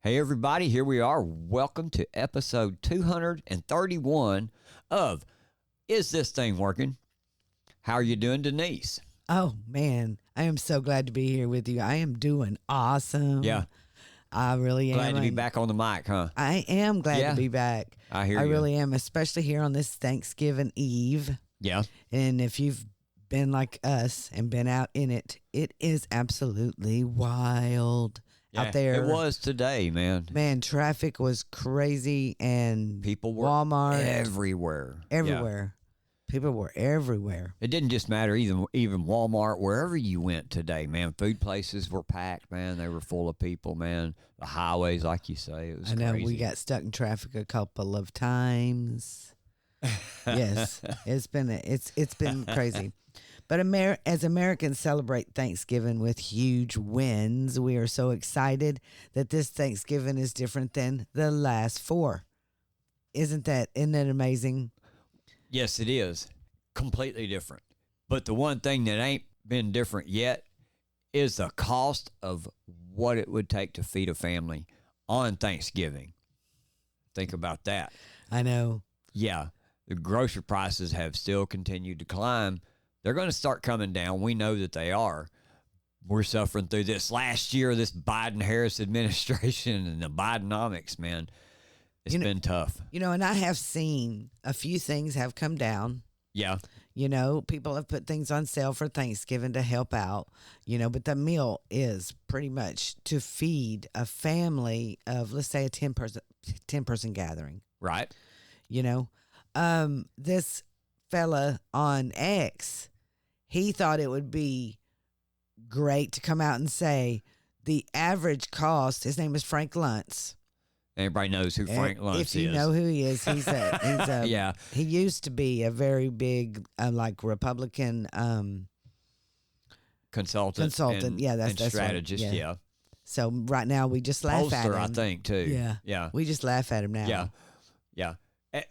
Hey, everybody, here we are. Welcome to episode 231 of Is This Thing Working? How are you doing, Denise? Oh, man. I am so glad to be here with you. I am doing awesome. Yeah. I really am. Glad to be back on the mic, huh? I am glad to be back. I hear I you. really am, especially here on this Thanksgiving Eve. Yeah. And if you've been like us and been out in it, it is absolutely wild out there. It was today, man. Man, traffic was crazy and People were Walmart everywhere. everywhere. People were everywhere. It didn't just matter, even Walmart, wherever you went today, man. Food places were packed, man. They were full of people, man. The highways, like you say, it was I know crazy. we got stuck in traffic a couple of times. Yes, it's been crazy. But as Americans celebrate Thanksgiving with huge wins, we are so excited that this Thanksgiving is different than the last four. Isn't it amazing? Yes, it is. Completely different. But the one thing that ain't been different yet is the cost of what it would take to feed a family on Thanksgiving. Think about that. I know. Yeah, the grocery prices have still continued to climb. They're going to start coming down. We know that they are. We're suffering through this last year, this Biden-Harris administration and the Bidenomics, man. It's been tough. And I have seen a few things have come down. Yeah. People have put things on sale for Thanksgiving to help out, but the meal is pretty much to feed a family of, let's say, a 10 person gathering. Right. This fella on X, he thought it would be great to come out and say the average cost, his name is Frank Luntz. Everybody knows who Frank Luntz is. If you know who he is, he's a yeah. He used to be a very big Republican consultant. That's strategist. Right. Yeah. So right now we just laugh at him. I think too. Yeah. We just laugh at him now. Yeah.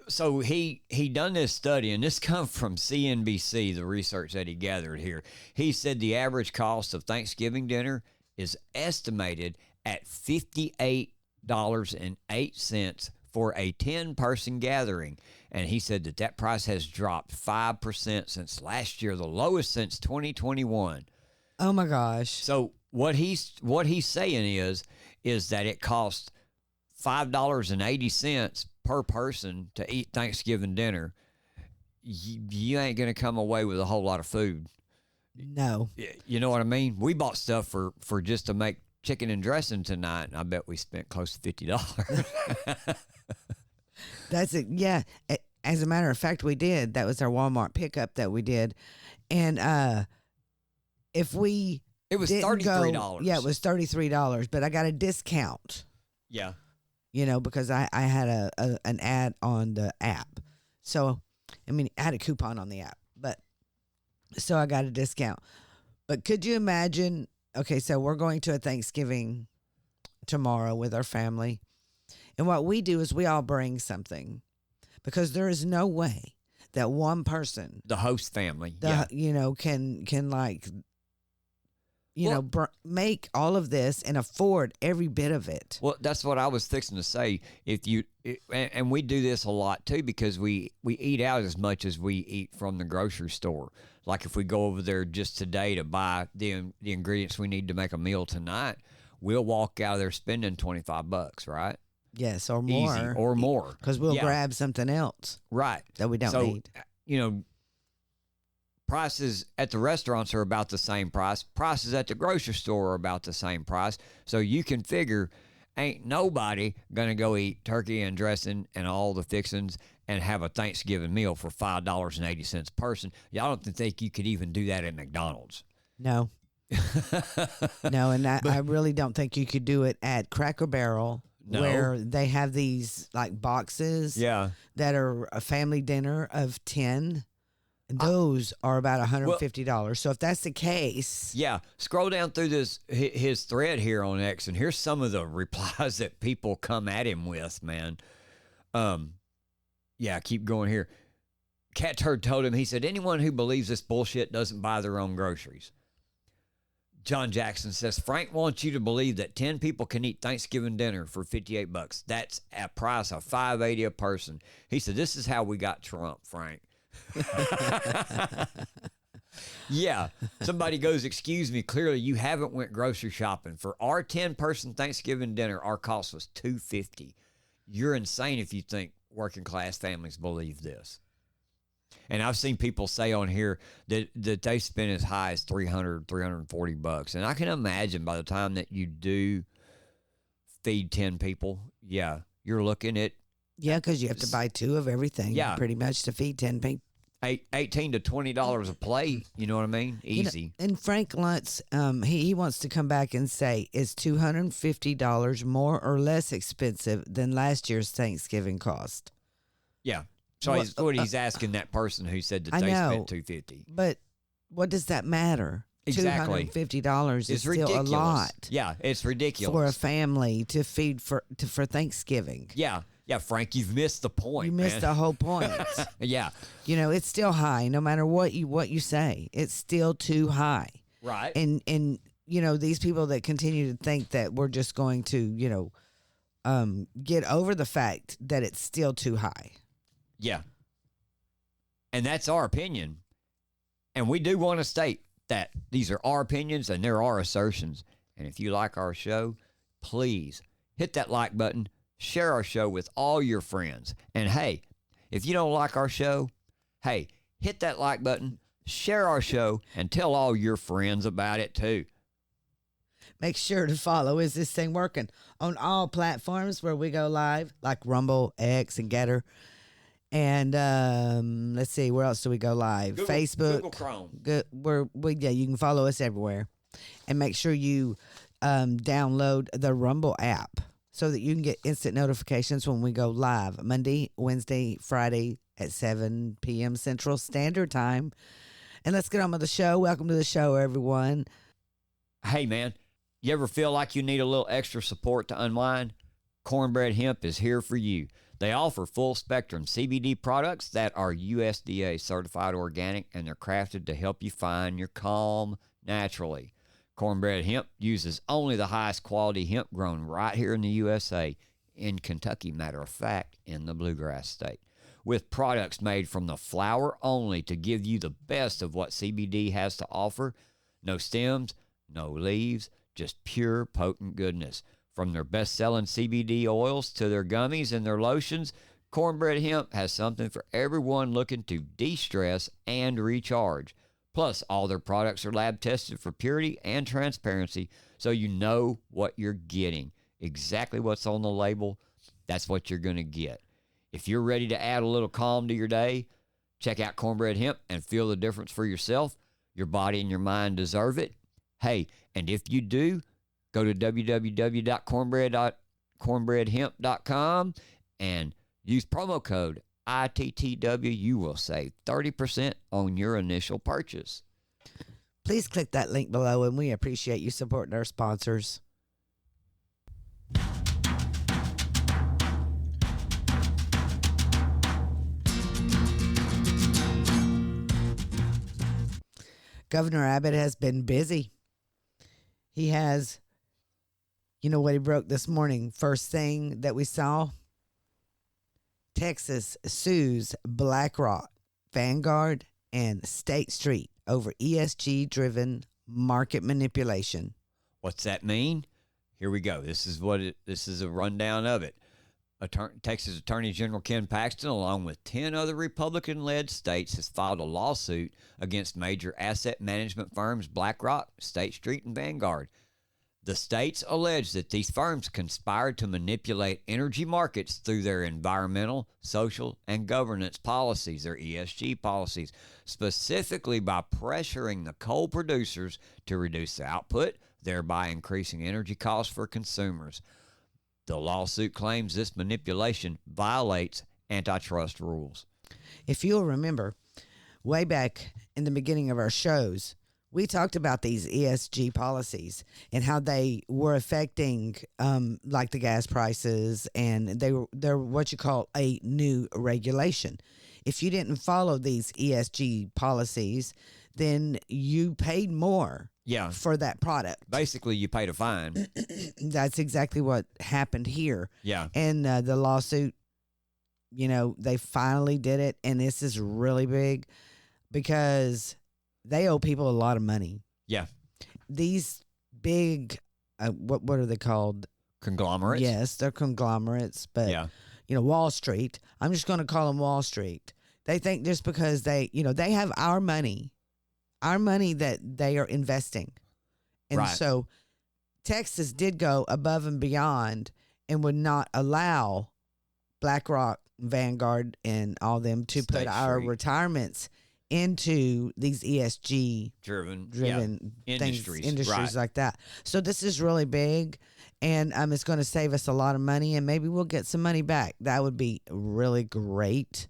So he done this study, and this comes from CNBC, the research that he gathered here. He said the average cost of Thanksgiving dinner is estimated at $58.08 for a 10-person gathering. And he said that price has dropped 5% since last year, the lowest since 2021. Oh my gosh. So what he's saying is that it costs $5.80 per person to eat Thanksgiving dinner. You ain't going to come away with a whole lot of food. No. You know what I mean? We bought stuff for just to make chicken and dressing tonight, and I bet we spent close to $50. That's it. Yeah. As a matter of fact, we did. That was our Walmart pickup that we did. And if we it was $33. Yeah, it was $33, but I got a discount. Yeah. Because I had an ad on the app. So, I had a coupon on the app, but so I got a discount. But could you imagine? Okay, so we're going to a Thanksgiving tomorrow with our family. And what we do is we all bring something, because there is no way that one person, the host family, can make all of this and afford every bit of it. Well, that's what I was fixing to say. And we do this a lot too, because we eat out as much as we eat from the grocery store. Like if we go over there just today to buy the ingredients we need to make a meal tonight, we'll walk out of there spending $25, right? Yes, or more. Easy, or more. Because we'll grab something else. Right. That we don't need. Prices at the restaurants are about the same price. Prices at the grocery store are about the same price. So you can figure ain't nobody going to go eat turkey and dressing and all the fixings and have a Thanksgiving meal for $5.80 a person. Y'all don't think you could even do that at McDonald's. No. No, and I really don't think you could do it at Cracker Barrel. No. Where they have these boxes that are a family dinner of 10. Those are about $150. So if that's the case, scroll down through his thread here on X, and here's some of the replies that people come at him with, man. Keep going here. Cat Turd told him, he said, anyone who believes this bullshit doesn't buy their own groceries. John Jackson says, Frank wants you to believe that 10 people can eat Thanksgiving dinner for $58. That's a price of $5.80 a person. He said, this is how we got Trump, Frank. Yeah. Somebody goes, excuse me, clearly you haven't went grocery shopping. For our 10-person Thanksgiving dinner, our cost was $250. You're insane if you think working class families believe this. And I've seen people say on here that they spend as high as $340. And I can imagine by the time that you do feed 10 people, yeah, you're looking at Yeah, because you have to buy 2 of everything, Yeah. pretty much, to feed 10 people. $18 to $20 a plate. You know what I mean? Easy. And Frank Luntz, he wants to come back and say, is $250 more or less expensive than last year's Thanksgiving cost? Yeah. So he's asking that person who said that I they know, spent $250. But what does that matter? Exactly. $250 is It's still ridiculous. a lot. Yeah, it's ridiculous. For a family to feed for Thanksgiving. Yeah. Yeah, Frank, you've missed the point. You missed the whole point. Yeah. You know, it's still high, no matter what you say. It's still too high. Right. And you know, these people that continue to think that we're just going to, you know, get over the fact that it's still too high. Yeah. And that's our opinion. And we do want to state that these are our opinions and there are assertions. And if you like our show, please hit that like button, share our show with all your friends. And hey, if you don't like our show, hey, hit that like button, share our show, and tell all your friends about it too. Make sure to follow Is This Thing Working on all platforms where we go live, like Rumble, X, and Getter. And let's see, where else do we go live? Facebook, Google Chrome. Yeah, you can follow us everywhere. And make sure you download the Rumble app so that you can get instant notifications when we go live Monday, Wednesday, Friday at 7 p.m. Central Standard Time. And let's get on with the show. Welcome to the show, everyone. Hey, man, you ever feel like you need a little extra support to unwind? Cornbread Hemp is here for you. They offer full-spectrum CBD products that are USDA certified organic, and they're crafted to help you find your calm naturally. Cornbread Hemp uses only the highest quality hemp grown right here in the USA, in Kentucky, matter of fact, in the Bluegrass State, with products made from the flower only to give you the best of what CBD has to offer. No stems, no leaves, just pure potent goodness. From their best-selling CBD oils to their gummies and their lotions, Cornbread Hemp has something for everyone looking to de-stress and recharge. Plus, all their products are lab-tested for purity and transparency, so you know what you're getting. Exactly what's on the label, that's what you're going to get. If you're ready to add a little calm to your day, check out Cornbread Hemp and feel the difference for yourself. Your body and your mind deserve it. Hey, and if you do, go to www.cornbreadhemp.com and use promo code ITTW. You will save 30% on your initial purchase. Please click that link below, and we appreciate you supporting our sponsors. Governor Abbott has been busy. He has, you know what he broke this morning? First thing that we saw, Texas sues BlackRock, Vanguard, and State Street over ESG-driven market manipulation. What's that mean? Here we go. This is a rundown of it. Texas Attorney General Ken Paxton, along with 10 other Republican-led states, has filed a lawsuit against major asset management firms BlackRock, State Street, and Vanguard. The states allege that these firms conspired to manipulate energy markets through their environmental, social, and governance policies, their ESG policies, specifically by pressuring the coal producers to reduce their output, thereby increasing energy costs for consumers. The lawsuit claims this manipulation violates antitrust rules. If you'll remember, way back in the beginning of our shows, we talked about these ESG policies and how they were affecting like the gas prices, and they're what you call a new regulation. If you didn't follow these ESG policies, then you paid more Yeah. for that product. Basically, you paid a fine. That's exactly what happened here. Yeah. And the lawsuit, they finally did it. And this is really big because they owe people a lot of money. Yeah. These big, what are they called? Conglomerates. Yes, they're conglomerates, but Yeah. Wall Street. I'm just going to call them Wall Street. They think just because they have our money that they are investing, and Right. so Texas did go above and beyond and would not allow BlackRock, Vanguard, and all them to State put our Street. retirements into these ESG Driven industries right. like that. So this is really big, and it's going to save us a lot of money, and maybe we'll get some money back. That would be really great.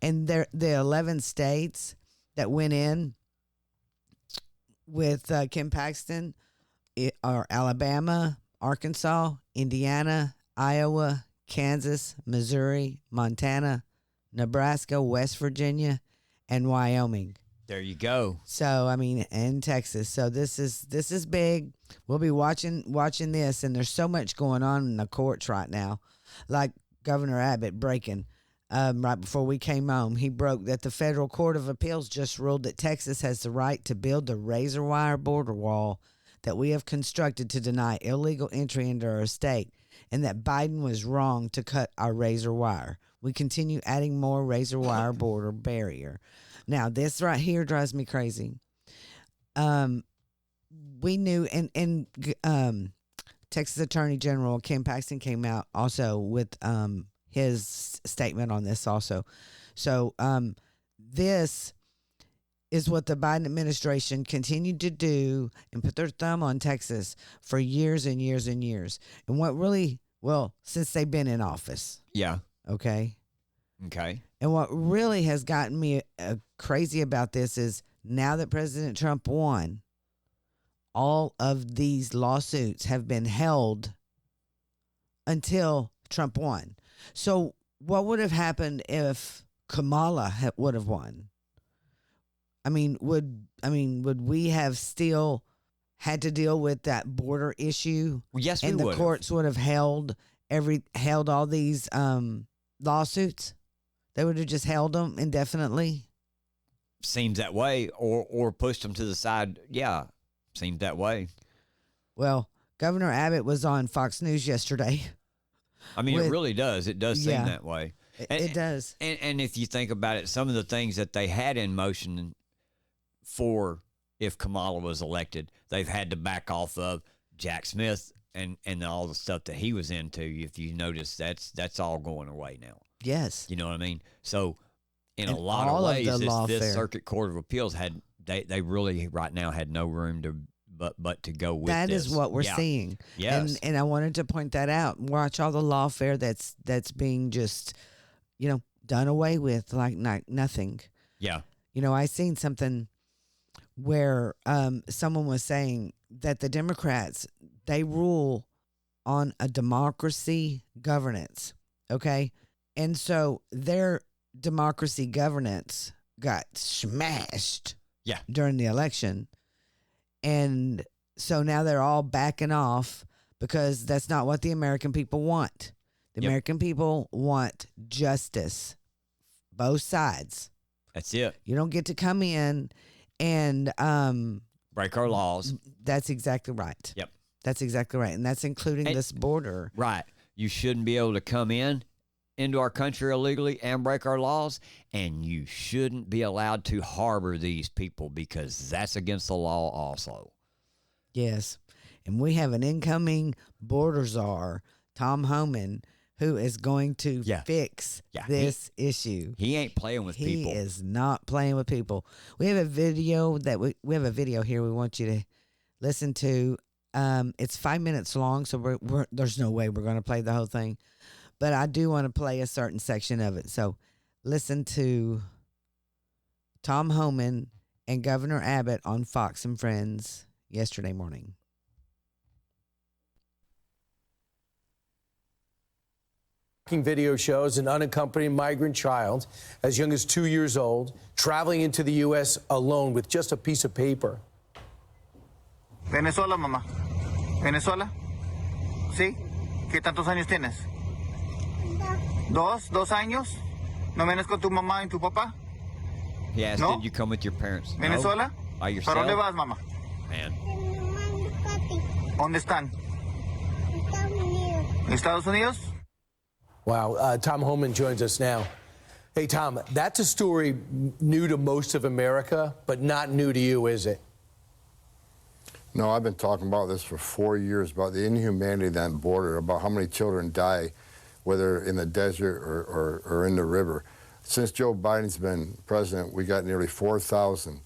And the 11 states that went in with Kim Paxton are Alabama, Arkansas, Indiana, Iowa, Kansas, Missouri, Montana, Nebraska, West Virginia, and Wyoming. There you go. So and Texas. So this is big. We'll be watching this, and there's so much going on in the courts right now. Like Governor Abbott breaking right before we came home, he broke that the Federal Court of Appeals just ruled that Texas has the right to build the razor wire border wall that we have constructed to deny illegal entry into our state, and that Biden was wrong to cut our razor wire. We continue adding more razor wire border barrier. Now, this right here drives me crazy. We knew, and Texas Attorney General Kim Paxton came out also with his statement on this also. So this is what the Biden administration continued to do and put their thumb on Texas for years and years and years. And what really, since they've been in office. Yeah. Okay. Okay. And what really has gotten me crazy about this is now that President Trump won, all of these lawsuits have been held until Trump won. So what would have happened if Kamala would have won? Would we have still had to deal with that border issue? Well, yes, and we the would. courts would have held all these lawsuits. They would have just held them indefinitely. Seems that way, or pushed them to the side. Yeah, seems that way. Well, Governor Abbott was on Fox News yesterday. It really does. It does seem Yeah. that way. It does. And if you think about it, some of the things that they had in motion for if Kamala was elected, they've had to back off of Jack Smith and all the stuff that he was into. If you notice, that's all going away now. Yes. You know what I mean? So in And a lot all of of ways, the lawfare. this Circuit Court of Appeals they really right now had no room to but to go with That this. is what we're Yeah. seeing. Yes. And I wanted to point that out. Watch all the lawfare that's being just, done away with like nothing. Yeah. I seen something where someone was saying that the Democrats, they rule on a democracy governance, okay? And so their democracy governance got smashed Yeah. during the election. And so now they're all backing off because that's not what the American people want. The Yep. American people want justice, both sides. That's it. You don't get to come in and Break our laws. that's exactly right. Yep. That's exactly right. And that's including And- this border. Right. You shouldn't be able to come into our country illegally and break our laws, and you shouldn't be allowed to harbor these people because that's against the law also. Yes. And we have an incoming border czar, Tom Homan, who is going to Yeah. fix Yeah, this issue. He ain't playing with He people. is not playing with people. We have a video we have a video here we want you to listen to. It's 5 minutes long, so we're there's no way we're going to play the whole thing. But I do want to play a certain section of it. So listen to Tom Homan and Governor Abbott on Fox and Friends yesterday morning. Video shows an unaccompanied migrant child as young as 2 years old traveling into the U.S. alone with just a piece of paper. Venezuela, mamá. Venezuela. ¿Sí? ¿Qué tantos años tienes? ¿Dos años? ¿No vienes con tu mamá y tu papá? He asked, No? did you come with your parents? No? ¿Venezuela? By yourself? ¿Para dónde vas, mamá? Man. ¿Dónde están? ¿Estados Unidos? Wow. Tom Homan joins us now. Hey, Tom, that's a story new to most of America, but not new to you, is it? No, I've been talking about this for 4 years, about the inhumanity of that border, about how many children die, whether in the desert or in the river. Since Joe Biden's been president, we got nearly 4,000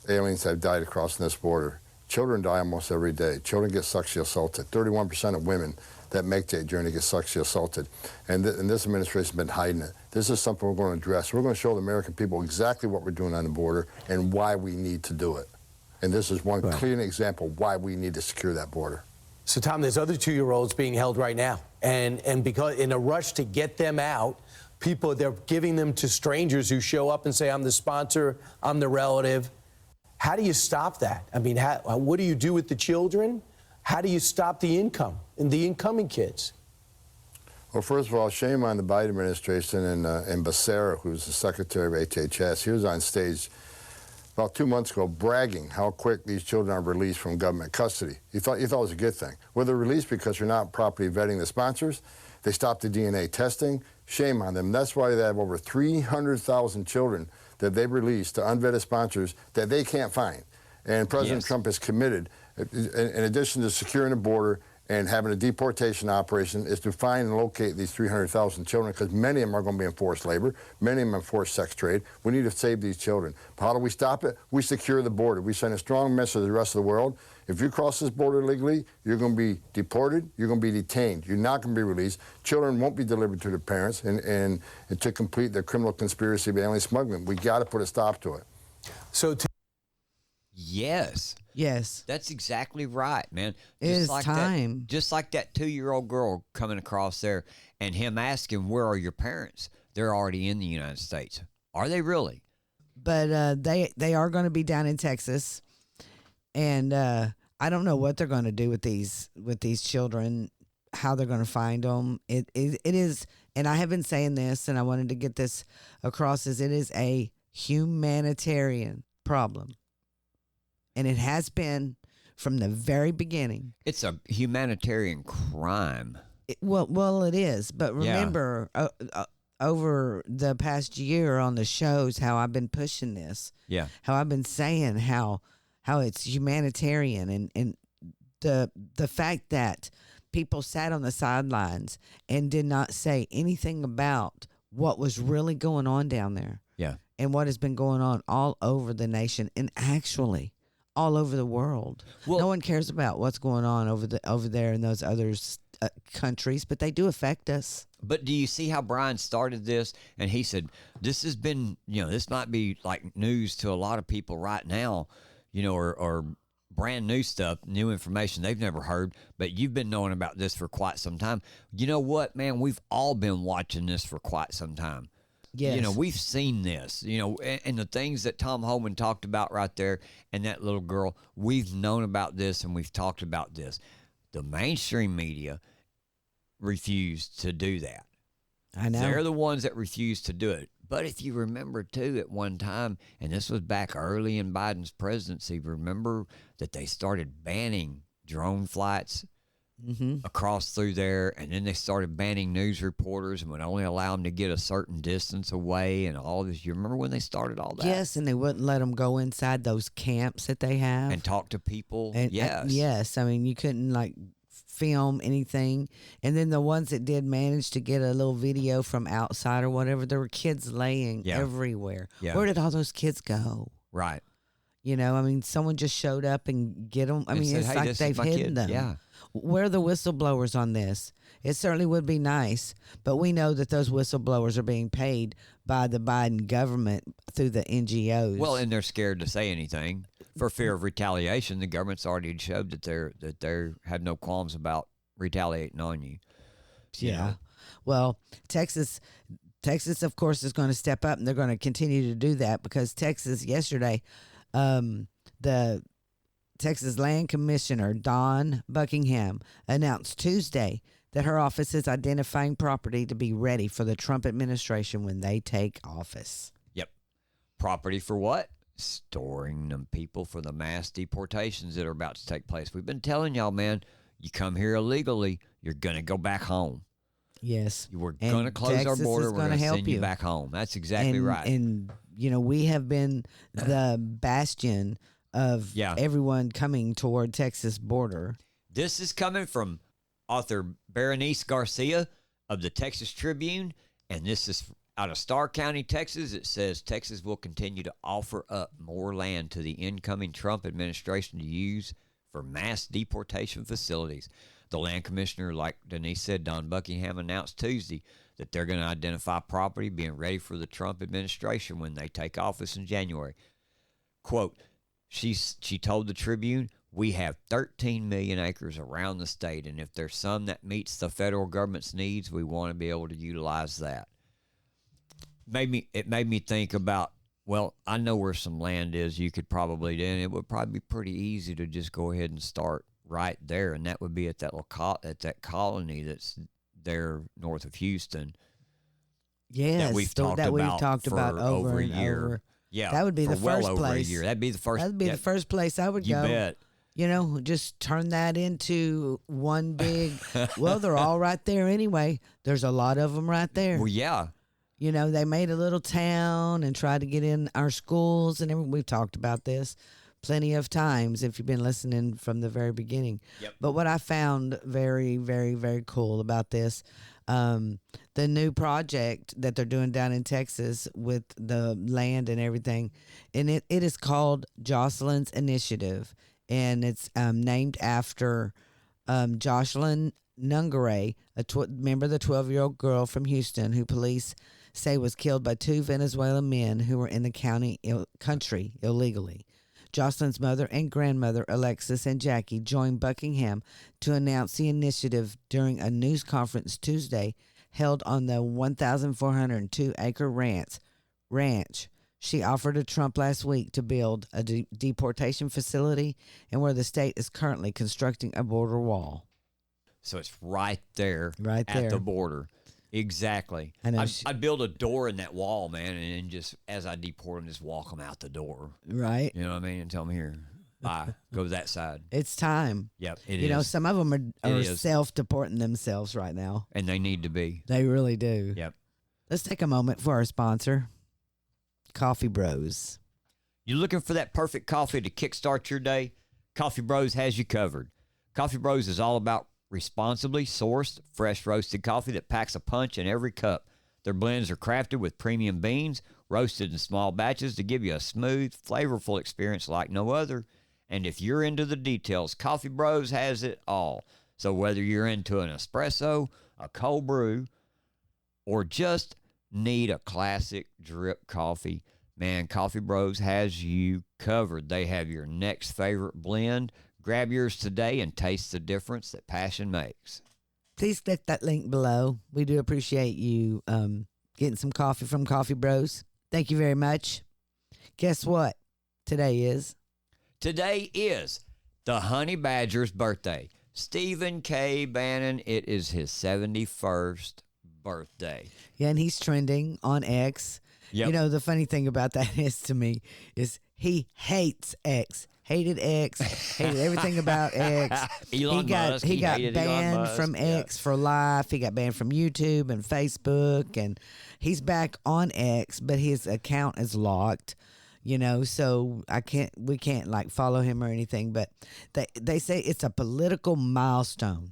aliens that have died across this border. Children die almost every day. Children get sexually assaulted. 31% of women that make that journey get sexually assaulted. And this administration has been hiding it. This is something we're going to address. We're going to show the American people exactly what we're doing on the border and why we need to do it. And this is one clear example why we need to secure that border. So, Tom, there's other 2-year-olds being held right now. And because in a rush to get them out, they're giving them to strangers who show up and say, I'm the sponsor, I'm the relative. How do you stop that? I mean, what do you do with the children? How do you stop the income and the incoming kids? Well, first of all, shame on the Biden administration and Becerra, who's the secretary of HHS. He was on stage about 2 months ago bragging how quick these children are released from government custody. He thought it was a good thing. Well, they're released because you're not properly vetting the sponsors. They stopped the DNA testing. Shame on them. That's why they have over 300,000 children that they've released to unvetted sponsors that they can't find. And President Trump is committed, in addition to securing the border and having a deportation operation, is to find and locate these 300,000 children, because many of them are going to be in forced labor, many of them in forced sex trade. We need to save these children. But how do we stop it? We secure the border. We send a strong message to the rest of the world. If you cross this border illegally, you're going to be deported, you're going to be detained, you're not going to be released. Children won't be delivered to their parents and to complete their criminal conspiracy of alien smuggling. We got to put a stop to it. So Yes. Yes. That's exactly right, man. It is time. Just like that 2-year-old girl coming across there and him asking, where are your parents? They're already in the United States. Are they really? But they are going to be down in Texas. And I don't know what they're going to do with these children, how they're going to find them. It is, and I have been saying this, and I wanted to get this across, is it is a humanitarian problem. And it has been from the very beginning. It's a humanitarian crime. Well, it is. But remember, over the past year on the shows, how I've been pushing this. Yeah. How I've been saying how it's humanitarian, and the fact that people sat on the sidelines and did not say anything about what was really going on down there. Yeah. And what has been going on all over the nation, and actually all over the world. Well, no one cares about what's going on over there in those other countries, but they do affect us. But do you see how Brian started this? And he said, this has been, this might be like news to a lot of people right now, or brand new stuff, new information they've never heard, but you've been knowing about this for quite some time. You know what, man? We've all been watching this for quite some time. Yes. We've seen this, and the things that Tom Homan talked about right there and that little girl, we've known about this and we've talked about this. The mainstream media refused to do that. I know. They're the ones that refused to do it. But if you remember, too, at one time, and this was back early in Biden's presidency, remember that they started banning drone flights across through there, and then they started banning news reporters and would only allow them to get a certain distance away and all this. You remember when they started all that? Yes, and they wouldn't let them go inside those camps that they have. And talk to people. And, yes. Yes. I mean, you couldn't, film anything. And then the ones that did manage to get a little video from outside or whatever, there were kids laying everywhere. Yeah. Where did all those kids go? Right. Someone just showed up and get them. And said, it's hey, like this is they've my hidden kid. them. Yeah. Where are the whistleblowers on this? It certainly would be nice, but we know that those whistleblowers are being paid by the Biden government through the NGOs. Well, and they're scared to say anything for fear of retaliation. The government's already showed that they have no qualms about retaliating on you. you Yeah. know. Well, Texas, of course, is going to step up, and they're going to continue to do that because Texas yesterday, the Texas Land Commissioner Dawn Buckingham announced Tuesday that her office is identifying property to be ready for the Trump administration when they take office. Yep. Property for what? Storing them people for the mass deportations that are about to take place. We've been telling y'all, man, you come here illegally, you're going to go back home. Yes. We're And going to close our Texas border. is We're gonna going to help send you you. back home. That's exactly and, right. And, we have been the bastion of everyone coming toward Texas border. This is coming from author Berenice Garcia of the Texas Tribune, and this is out of Starr County, Texas. It says Texas will continue to offer up more land to the incoming Trump administration to use for mass deportation facilities. The land commissioner, like Denise said, Don Buckingham, announced Tuesday that they're going to identify property being ready for the Trump administration when they take office in January. Quote, she told the Tribune, we have 13 million acres around the state, and if there's some that meets the federal government's needs, we want to be able to utilize that. It made me think about, well, I know where some land is you could probably do, and it would probably be pretty easy to just go ahead and start right there, and that would be at that colony that's there north of Houston. Yes, that we've talked about for over a and year. Over. Yeah, that would be for the well first over place. a year. That'd be the first. That'd be the first place I would you go. You bet. Just turn that into one big. Well, they're all right there anyway. There's a lot of them right there. Well, yeah. They made a little town and tried to get in our schools and everything. We've talked about this plenty of times if you've been listening from the very beginning. Yep. But what I found very, very, very cool about this, the new project that they're doing down in Texas with the land and everything, and it is called Jocelyn's Initiative, and it's named after Jocelyn Nungare, remember the 12-year-old girl from Houston who police say was killed by two Venezuelan men who were in the country illegally. Jocelyn's mother and grandmother, Alexis and Jackie, joined Buckingham to announce the initiative during a news conference Tuesday held on the 1,402-acre ranch she offered to Trump last week to build a deportation facility and where the state is currently constructing a border wall. So it's right there at the border. Exactly. I know I'd build a door in that wall, man, and then just as I deport them, just walk them out the door. Right. You know what I mean? And tell them, here, bye. Go to that side. It's time. Yep, it is. Some of them are self-deporting themselves right now. And they need to be. They really do. Yep. Let's take a moment for our sponsor, Coffee Bros. You looking for that perfect coffee to kickstart your day? Coffee Bros has you covered. Coffee Bros is all about responsibly sourced, fresh roasted coffee that packs a punch in every cup. Their blends are crafted with premium beans, roasted in small batches to give you a smooth, flavorful experience like no other. And if you're into the details, Coffee Bros has it all. So whether you're into an espresso, a cold brew, or just need a classic drip coffee, man, Coffee Bros has you covered. They have your next favorite blend. Grab yours today and taste the difference that passion makes. Please click that link below. We do appreciate you getting some coffee from Coffee Bros. Thank you very much. Guess what? Today is the Honey Badger's birthday. Stephen K. Bannon, it is his 71st birthday. Yeah, and he's trending on X. Yep. The funny thing about that is to me is he hates X. Hated X, hated everything about X. Elon Musk, he got hated banned Elon Musk. from X for life. He got banned from YouTube and Facebook, and he's back on X, but his account is locked. So we can't follow him or anything. But they say it's a political milestone.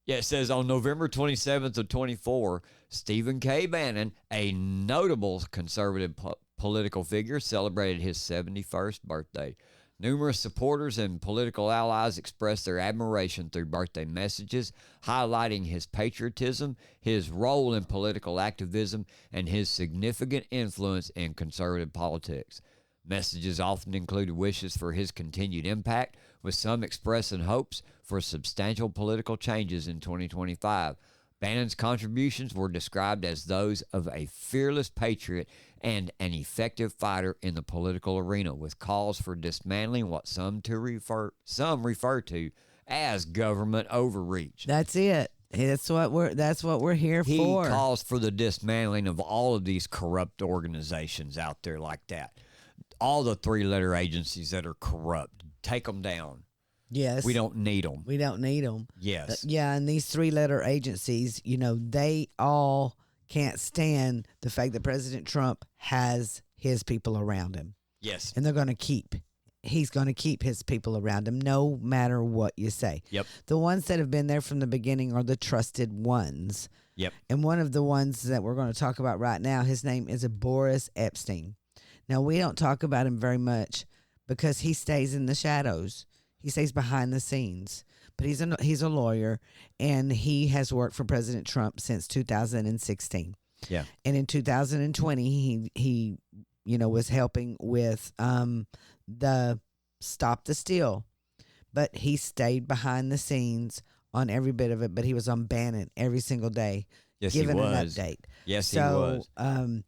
Yeah, it says on November 27th of 24, Stephen K. Bannon, a notable conservative political figure, celebrated his 71st birthday. Numerous supporters and political allies expressed their admiration through birthday messages, highlighting his patriotism, his role in political activism, and his significant influence in conservative politics. Messages often included wishes for his continued impact, with some expressing hopes for substantial political changes in 2025. Bannon's contributions were described as those of a fearless patriot and an effective fighter in the political arena, with calls for dismantling what some refer to as government overreach. That's it. That's what we're here He for. calls for the dismantling of all of these corrupt organizations out there like that. All the three-letter agencies that are corrupt, take them down. Yes. We don't need them. We don't need them. Yes. Yeah, and these three-letter agencies, they all can't stand the fact that President Trump has his people around him. Yes. And he's going to keep his people around him no matter what you say. Yep. The ones that have been there from the beginning are the trusted ones. Yep. And one of the ones that we're going to talk about right now, his name is Boris Epstein. Now, we don't talk about him very much because he stays in the shadows. He stays behind the scenes. But he's a lawyer, and he has worked for President Trump since 2016. Yeah. And in 2020, he was helping with the Stop the Steal. But he stayed behind the scenes on every bit of it, but he was on Bannon every single day, Yes, giving he an was. update. Yes, he So, was.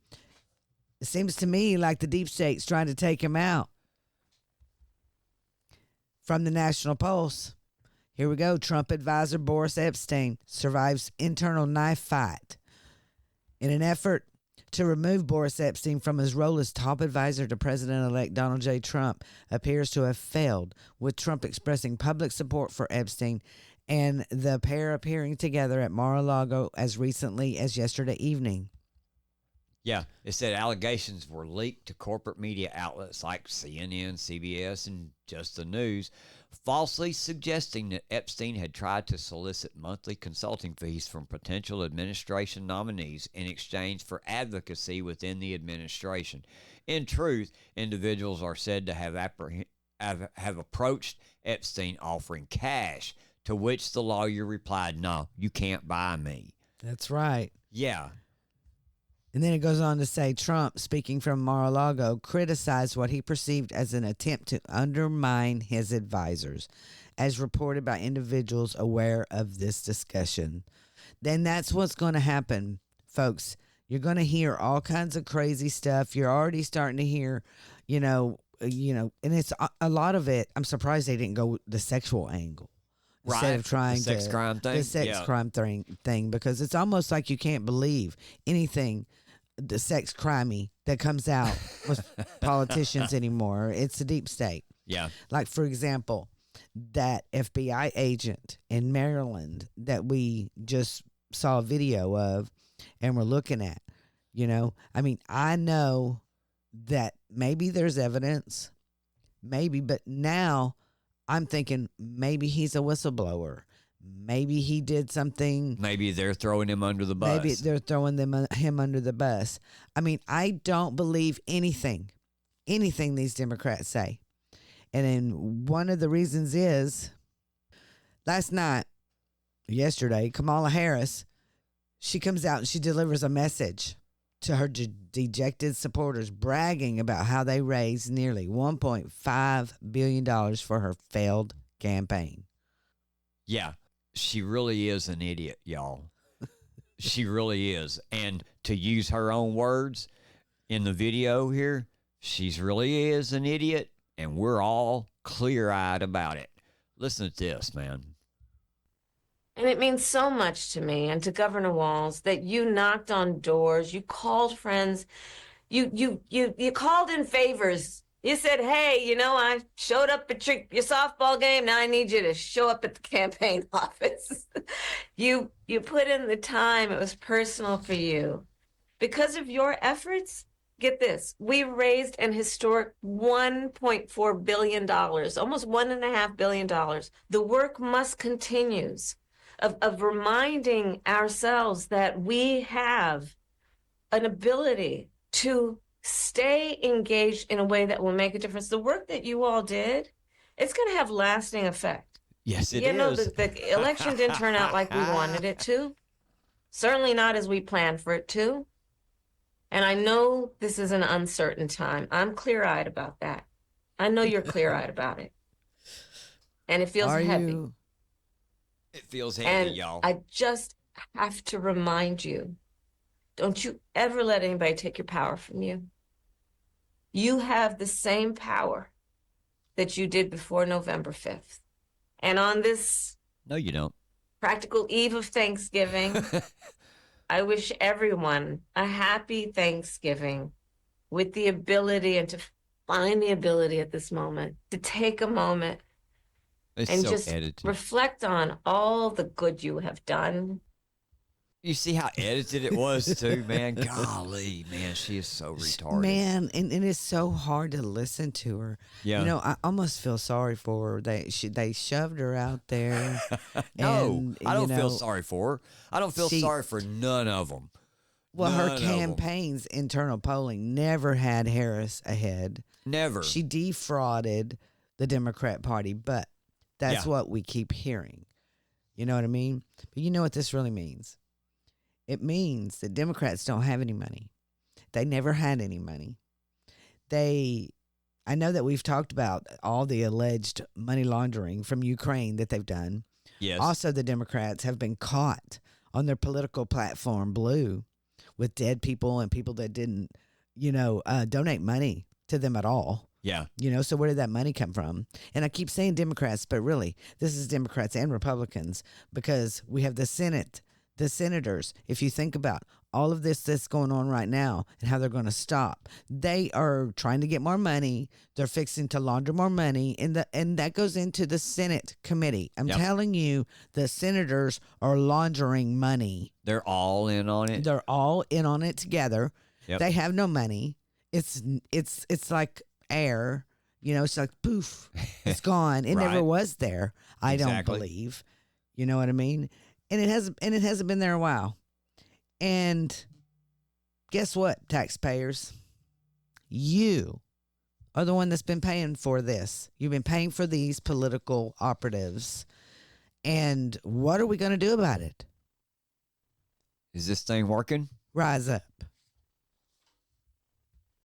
it seems to me like the deep state's trying to take him out. From the National Pulse, here we go. Trump advisor Boris Epstein survives internal knife fight. In an effort to remove Boris Epstein from his role as top advisor to President-elect Donald J. Trump appears to have failed, with Trump expressing public support for Epstein and the pair appearing together at Mar-a-Lago as recently as yesterday evening. Yeah, it said allegations were leaked to corporate media outlets like CNN, CBS, and Just the News, falsely suggesting that Epstein had tried to solicit monthly consulting fees from potential administration nominees in exchange for advocacy within the administration. In truth, individuals are said to have approached Epstein offering cash, to which the lawyer replied, "No, you can't buy me." That's right. Yeah. And then it goes on to say Trump, speaking from Mar-a-Lago, criticized what he perceived as an attempt to undermine his advisors, as reported by individuals aware of this discussion. Then that's what's going to happen, folks. You're going to hear all kinds of crazy stuff. You're already starting to hear, and it's a lot of it. I'm surprised they didn't go the sexual angle. Instead of trying the sex crime thing? The sex crime thing, because it's almost like you can't believe anything the sex crimey that comes out with politicians anymore. It's a deep state. Yeah. Like, for example, that FBI agent in Maryland that we just saw a video of and we're looking at, I know that maybe there's evidence, maybe, but now I'm thinking maybe he's a whistleblower. Maybe he did something. Maybe they're throwing him under the bus. Maybe they're throwing him under the bus. I mean, I don't believe anything these Democrats say. And then one of the reasons is yesterday, Kamala Harris, she comes out and she delivers a message to her dejected supporters, bragging about how they raised nearly $1.5 billion for her failed campaign. Yeah, she really is an idiot, y'all. She really is. And to use her own words in the video here, she really is an idiot, and we're all clear-eyed about it. Listen to this, man. And it means so much to me and to Governor Walz that you knocked on doors, you called friends, you called in favors. You said, hey, I showed up at your softball game. Now I need you to show up at the campaign office. You put in the time. It was personal for you. Because of your efforts, get this, we raised an historic $1.4 billion, almost $1.5 billion. The work must continue of reminding ourselves that we have an ability to stay engaged in a way that will make a difference. The work that you all did, it's going to have lasting effect. Yes, it is. The election didn't turn out like we wanted it to. Certainly not as we planned for it to. And I know this is an uncertain time. I'm clear-eyed about that. I know you're clear-eyed about it. And it feels Are heavy. you? It feels heavy, And y'all. I just have to remind you, don't you ever let anybody take your power from you. You have the same power that you did before November 5th. And on this No, you don't. practical eve of Thanksgiving, I wish everyone a happy Thanksgiving with the ability and to find the ability at this moment to take a moment It's and so just edited. reflect on all the good you have done. You see how edited it was too, man? Golly, man, she is so retarded. Man, and it's so hard to listen to her. Yeah. You know, I almost feel sorry for her. They shoved her out there. No, and, I don't you feel know, sorry for her. I don't feel she- sorry for none of them. Well, None her of 'em. campaign's internal polling never had Harris ahead. Never. She defrauded the Democrat Party, but that's Yeah. what we keep hearing. You know what I mean? But you know what this really means? It means that Democrats don't have any money. They never had any money. I know that we've talked about all the alleged money laundering from Ukraine that they've done. Yes. Also, the Democrats have been caught on their political platform, Blue, with dead people and people that didn't, donate money to them at all. Yeah. So where did that money come from? And I keep saying Democrats, but really, this is Democrats and Republicans because we have the Senate, the senators. If you think about all of this that's going on right now and how they're going to stop, they are trying to get more money. They're fixing to launder more money, and that goes into the Senate committee. I'm Yep. telling you, the senators are laundering money. They're all in on it. They're all in on it together. Yep. They have no money. It's like air. It's like poof, it's gone. It never Right. was there. I don't Exactly. believe. You know what I mean? And it hasn't been there a while. And guess what, taxpayers? You are the one that's been paying for this. You've been paying for these political operatives. And what are we going to do about it? Is this thing working? Rise up.